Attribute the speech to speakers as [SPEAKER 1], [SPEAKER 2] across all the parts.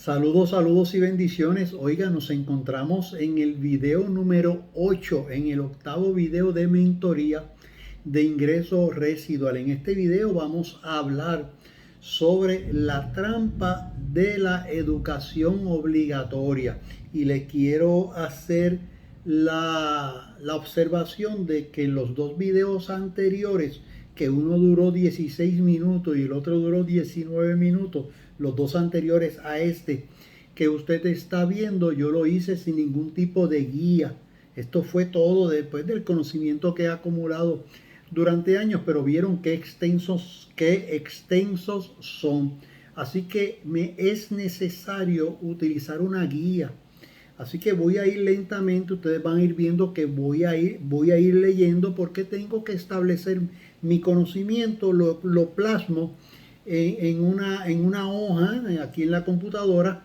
[SPEAKER 1] Saludos, saludos y bendiciones. Oiga, nos encontramos en el video número 8, en el octavo video de mentoría de ingreso residual. En este video vamos a hablar sobre la trampa de la educación obligatoria. Y le quiero hacer la observación de que en los dos videos anteriores, que uno duró 16 minutos y el otro duró 19 minutos, los dos anteriores a este que usted está viendo, yo lo hice sin ningún tipo de guía. Esto fue todo después del conocimiento que he acumulado durante años, pero vieron qué extensos son. Así que me es necesario utilizar una guía. Así que voy a ir lentamente, ustedes van a ir viendo que voy a ir leyendo porque tengo que establecer mi conocimiento, lo plasmo en una hoja aquí en la computadora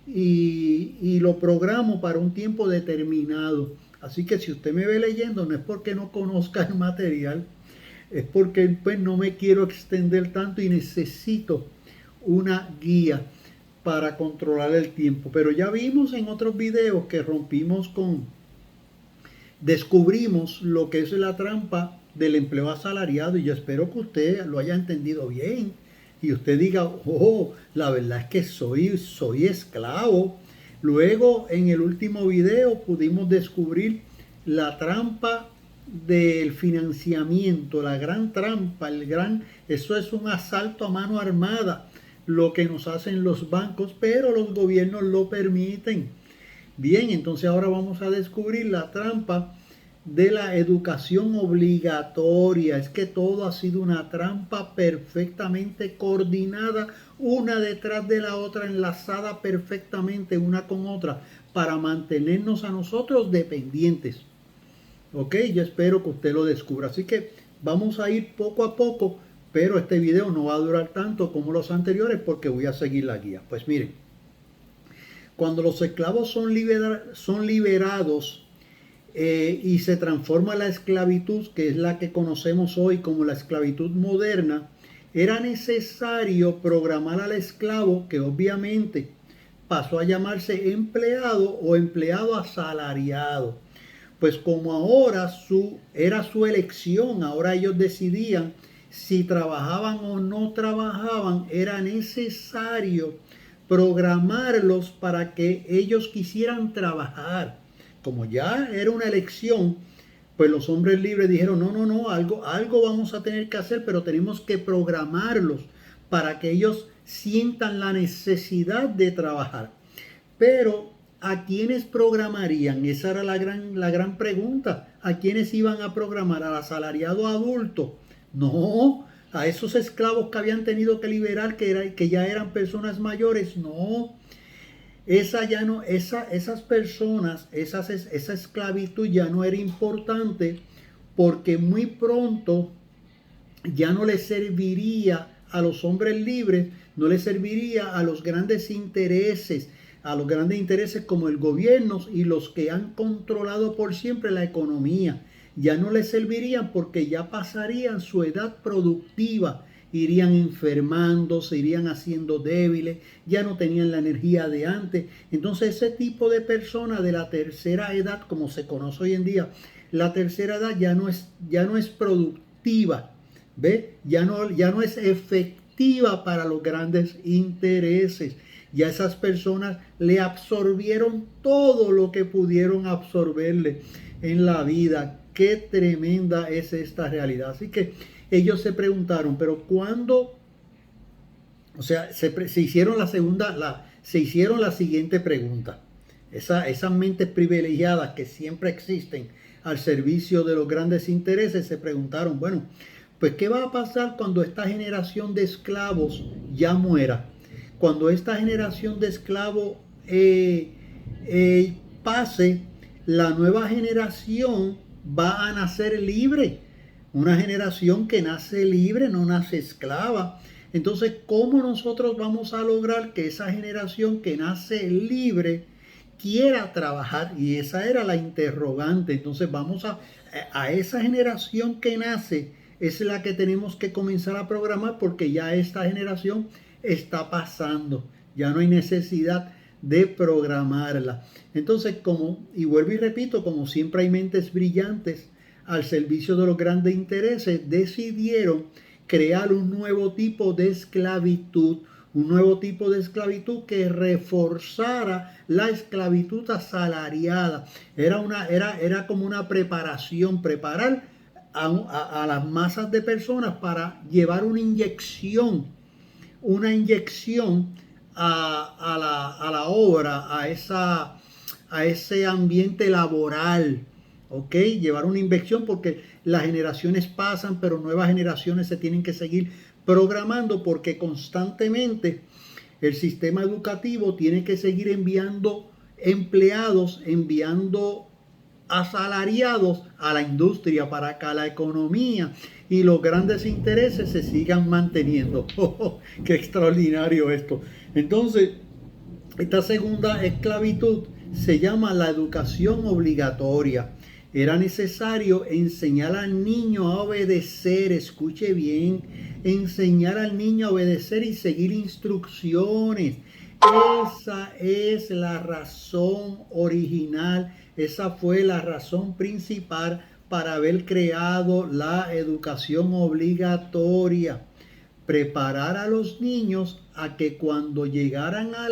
[SPEAKER 1] y lo programo para un tiempo determinado. Así que si usted me ve leyendo, no es porque no conozca el material, es porque pues no me quiero extender tanto y necesito una guía para controlar el tiempo. Pero ya vimos en otros videos que descubrimos lo que es la trampa del empleo asalariado y yo espero que usted lo haya entendido bien y usted diga, oh, la verdad es que soy esclavo. Luego en el último video pudimos descubrir la trampa del financiamiento, la gran trampa, eso es un asalto a mano armada, lo que nos hacen los bancos, pero los gobiernos lo permiten. Bien, entonces ahora vamos a descubrir la trampa de la educación obligatoria. Es que todo ha sido una trampa perfectamente coordinada, una detrás de la otra, enlazada perfectamente una con otra, para mantenernos a nosotros dependientes. Ok, yo espero que usted lo descubra. Así que vamos a ir poco a poco, pero este video no va a durar tanto como los anteriores porque voy a seguir la guía. Pues miren, cuando los esclavos son liberados y se transforma la esclavitud, que es la que conocemos hoy como la esclavitud moderna, era necesario programar al esclavo, que obviamente pasó a llamarse empleado o empleado asalariado. Pues como ahora era su elección, ahora ellos decidían si trabajaban o no trabajaban, era necesario programarlos para que ellos quisieran trabajar. Como ya era una elección, pues los hombres libres dijeron, no, algo vamos a tener que hacer, pero tenemos que programarlos para que ellos sientan la necesidad de trabajar. Pero ¿a quiénes programarían? Esa era la gran pregunta. ¿A quiénes iban a programar? ¿Al asalariado adulto? No, a esos esclavos que habían tenido que liberar, que ya eran personas mayores. No, esas personas, esa esclavitud ya no era importante porque muy pronto ya no les serviría a los hombres libres, no les serviría a los grandes intereses como el gobierno y los que han controlado por siempre la economía. Ya no les servirían porque ya pasarían su edad productiva, irían enfermando, se irían haciendo débiles, ya no tenían la energía de antes. Entonces ese tipo de persona de la tercera edad, como se conoce hoy en día, la tercera edad ya no es productiva. ¿Ve? Ya no es efectiva para los grandes intereses. Ya esas personas le absorbieron todo lo que pudieron absorberle en la vida. Qué tremenda es esta realidad. Así que ellos se preguntaron, pero ¿cuándo? O sea, se hicieron se hicieron la siguiente pregunta. Esas mentes privilegiadas que siempre existen al servicio de los grandes intereses se preguntaron, bueno, pues ¿qué va a pasar cuando esta generación de esclavos ya muera? Cuando esta generación de esclavos pase, la nueva generación va a nacer libre. Una generación que nace libre, no nace esclava. Entonces, ¿cómo nosotros vamos a lograr que esa generación que nace libre quiera trabajar? Y esa era la interrogante. Entonces, vamos a esa generación que nace, es la que tenemos que comenzar a programar porque ya esta generación está pasando. ya no hay necesidad de programarla. Entonces, y vuelvo y repito, como siempre hay mentes brillantes al servicio de los grandes intereses, decidieron crear un nuevo tipo de esclavitud, que reforzara la esclavitud asalariada. Era como una preparar a las masas de personas para llevar una inyección a la obra, a ese ambiente laboral, ¿ok? Llevar una inyección porque las generaciones pasan, pero nuevas generaciones se tienen que seguir programando porque constantemente el sistema educativo tiene que seguir enviando empleados, enviando asalariados a la industria para que la economía y los grandes intereses se sigan manteniendo. ¡Oh, qué extraordinario esto! Entonces, esta segunda esclavitud se llama la educación obligatoria. Era necesario enseñar al niño a obedecer, escuche bien, enseñar al niño a obedecer y seguir instrucciones. Esa es la razón original, esa fue la razón principal para haber creado la educación obligatoria. Preparar a los niños a que cuando llegaran a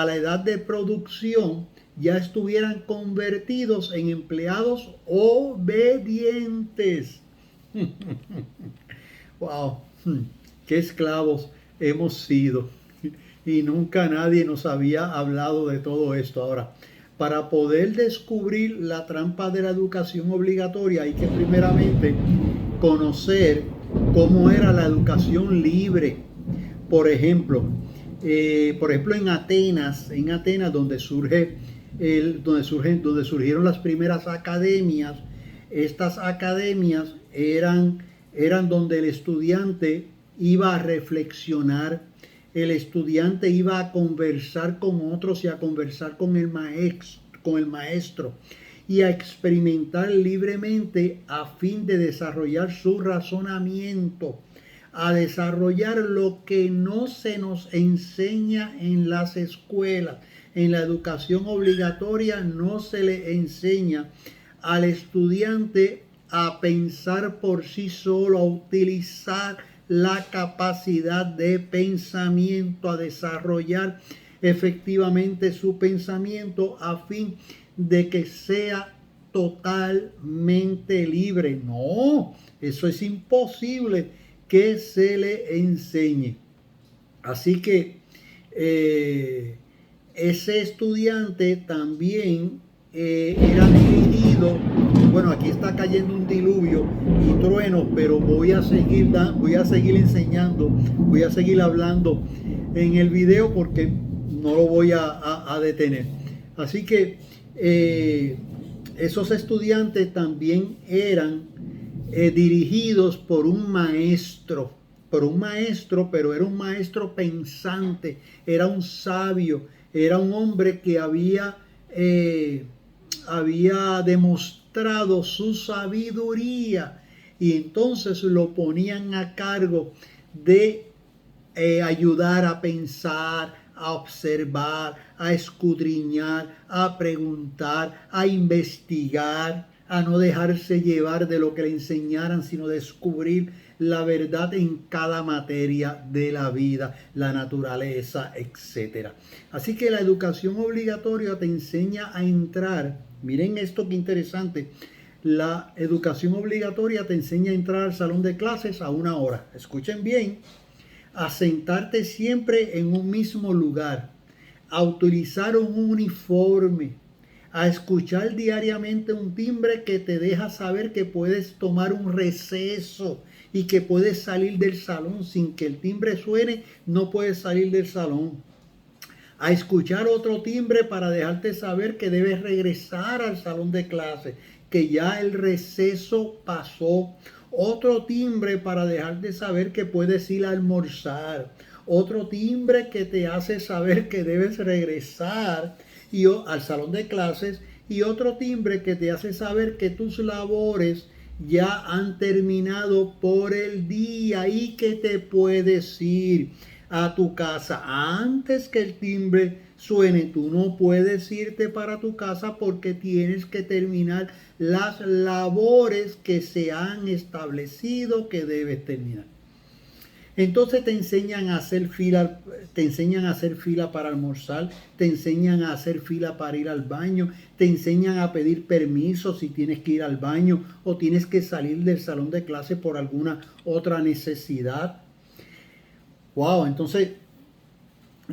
[SPEAKER 1] la edad de producción, ya estuvieran convertidos en empleados obedientes. Wow, qué esclavos hemos sido. Y nunca nadie nos había hablado de todo esto. Ahora, para poder descubrir la trampa de la educación obligatoria, hay que primeramente conocer cómo era la educación libre. Por ejemplo, en Atenas, donde surgieron las primeras academias. Estas academias eran donde el estudiante iba a reflexionar, el estudiante iba a conversar con otros y a conversar con el maestro y a experimentar libremente a fin de desarrollar su razonamiento, a desarrollar lo que no se nos enseña en las escuelas. En la educación obligatoria no se le enseña al estudiante a pensar por sí solo, a utilizar la capacidad de pensamiento, a desarrollar efectivamente su pensamiento a fin de que sea totalmente libre. No, eso es imposible que se le enseñe. Así que ese estudiante también era dirigido. Bueno, aquí está cayendo un diluvio y truenos, pero voy a seguir enseñando, voy a seguir hablando en el video porque no lo voy a detener. Así que esos estudiantes también eran dirigidos por un maestro, pero era un maestro pensante, era un sabio, era un hombre que había demostrado su sabiduría y entonces lo ponían a cargo de ayudar a pensar, a observar, a escudriñar, a preguntar, a investigar, a no dejarse llevar de lo que le enseñaran, sino descubrir la verdad en cada materia de la vida, la naturaleza, etc. Así que la educación obligatoria te enseña a entrar. Miren esto que interesante. La educación obligatoria te enseña a entrar al salón de clases a 1 hora. Escuchen bien. A sentarte siempre en un mismo lugar, a utilizar un uniforme, a escuchar diariamente un timbre que te deja saber que puedes tomar un receso y que puedes salir del salón. Sin que el timbre suene, no puedes salir del salón. A escuchar otro timbre para dejarte saber que debes regresar al salón de clase, que ya el receso pasó. Otro timbre para dejarte saber que puedes ir a almorzar. Otro timbre que te hace saber que debes regresar al salón de clases. Y otro timbre que te hace saber que tus labores ya han terminado por el día y que te puedes ir. a tu casa antes que el timbre suene. Tú no puedes irte para tu casa porque tienes que terminar las labores que se han establecido que debes terminar. Entonces te enseñan a hacer fila, para almorzar, te enseñan a hacer fila para ir al baño, te enseñan a pedir permiso si tienes que ir al baño o tienes que salir del salón de clase por alguna otra necesidad. Wow, entonces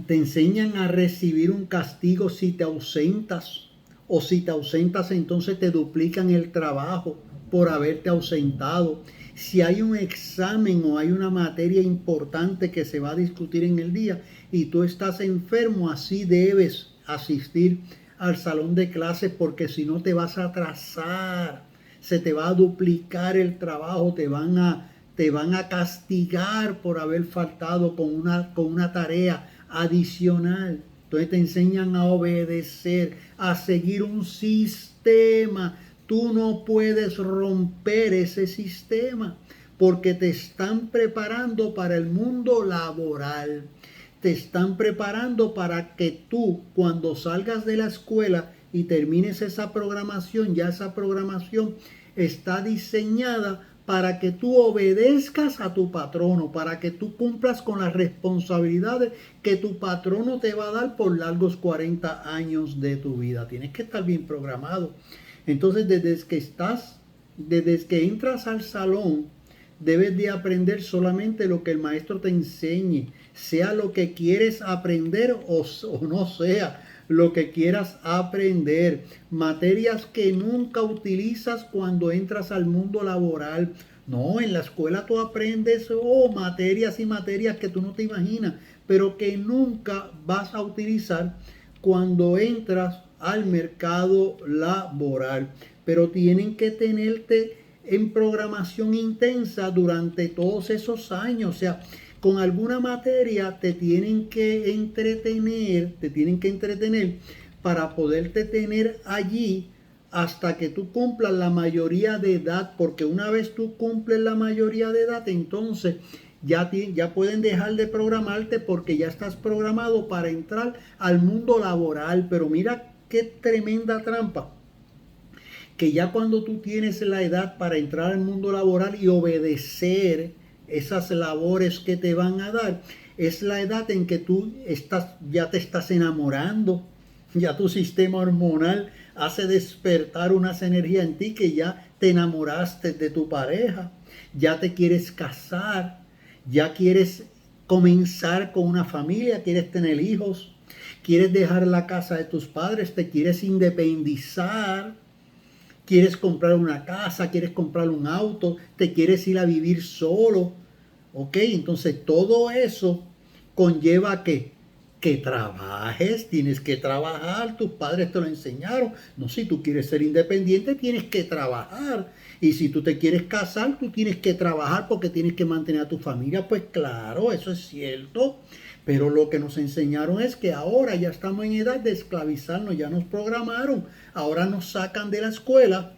[SPEAKER 1] te enseñan a recibir un castigo si te ausentas, o si te ausentas entonces te duplican el trabajo por haberte ausentado. Si hay un examen o hay una materia importante que se va a discutir en el día y tú estás enfermo, así debes asistir al salón de clases porque si no te vas a atrasar, se te va a duplicar el trabajo, te van a castigar por haber faltado con una tarea adicional. Entonces te enseñan a obedecer, a seguir un sistema. Tú no puedes romper ese sistema porque te están preparando para el mundo laboral. Te están preparando para que tú, cuando salgas de la escuela y termines esa programación, ya esa programación está diseñada para que tú obedezcas a tu patrono, para que tú cumplas con las responsabilidades que tu patrono te va a dar por largos 40 años de tu vida. Tienes que estar bien programado. Entonces, desde que entras al salón, debes de aprender solamente lo que el maestro te enseñe, sea lo que quieres aprender o no sea lo que quieras aprender. Materias que nunca utilizas cuando entras al mundo laboral. No, en la escuela tú aprendes materias y materias que tú no te imaginas, pero que nunca vas a utilizar cuando entras al mercado laboral. Pero tienen que tenerte en programación intensa durante todos esos años. O sea, con alguna materia te tienen que entretener para poderte tener allí hasta que tú cumplas la mayoría de edad, porque una vez tú cumples la mayoría de edad, entonces ya pueden dejar de programarte porque ya estás programado para entrar al mundo laboral. Pero mira qué tremenda trampa, que ya cuando tú tienes la edad para entrar al mundo laboral y obedecer esas labores que te van a dar, es la edad en que tú ya te estás enamorando, ya tu sistema hormonal hace despertar unas energías en ti que ya te enamoraste de tu pareja, ya te quieres casar, ya quieres comenzar con una familia, quieres tener hijos, quieres dejar la casa de tus padres, te quieres independizar, quieres comprar una casa, quieres comprar un auto, te quieres ir a vivir solo. ¿Ok? Entonces todo eso conlleva que trabajes, tienes que trabajar, tus padres te lo enseñaron. No, si tú quieres ser independiente, tienes que trabajar. Y si tú te quieres casar, tú tienes que trabajar porque tienes que mantener a tu familia. Pues claro, eso es cierto. Pero lo que nos enseñaron es que ahora ya estamos en edad de esclavizarnos, ya nos programaron. Ahora nos sacan de la escuela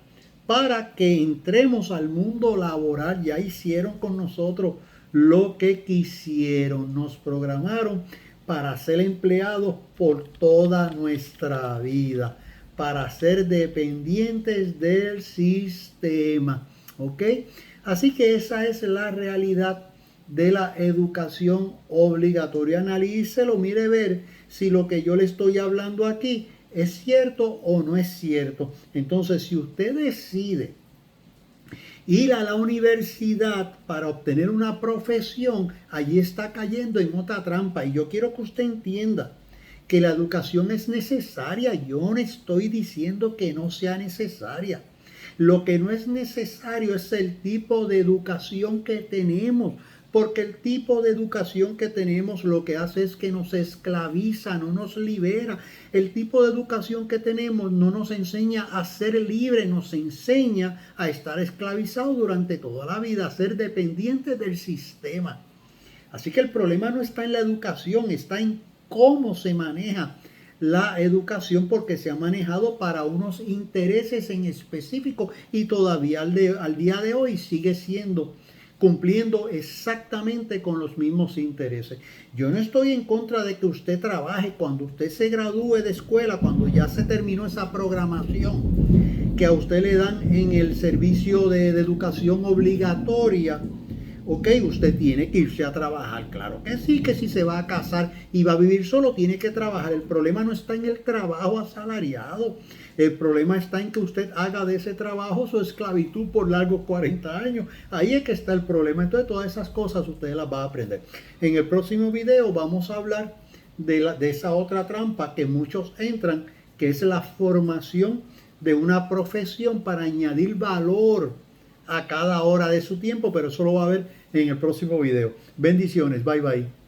[SPEAKER 1] para que entremos al mundo laboral. Ya hicieron con nosotros lo que quisieron. Nos programaron para ser empleados por toda nuestra vida, para ser dependientes del sistema. ¿Ok? Así que esa es la realidad de la educación obligatoria. Analícelo, mire ver si lo que yo le estoy hablando aquí es cierto o no es cierto. Entonces, si usted decide ir a la universidad para obtener una profesión, allí está cayendo en otra trampa. Y yo quiero que usted entienda que la educación es necesaria. Yo no estoy diciendo que no sea necesaria. Lo que no es necesario es el tipo de educación que tenemos, porque el tipo de educación que tenemos lo que hace es que nos esclaviza, no nos libera. El tipo de educación que tenemos no nos enseña a ser libre, nos enseña a estar esclavizados durante toda la vida, a ser dependientes del sistema. Así que el problema no está en la educación, está en cómo se maneja la educación, porque se ha manejado para unos intereses en específico y todavía al día de hoy sigue siendo cumpliendo exactamente con los mismos intereses. Yo no estoy en contra de que usted trabaje cuando usted se gradúe de escuela, cuando ya se terminó esa programación que a usted le dan en el servicio de educación obligatoria. Ok, usted tiene que irse a trabajar, claro que sí, que si se va a casar y va a vivir solo, tiene que trabajar. El problema no está en el trabajo asalariado, el problema está en que usted haga de ese trabajo su esclavitud por largos 40 años. Ahí es que está el problema. Entonces todas esas cosas usted las va a aprender. En el próximo video vamos a hablar de esa otra trampa que muchos entran, que es la formación de una profesión para añadir valor a cada hora de su tiempo, pero eso lo va a ver en el próximo video. Bendiciones, bye bye.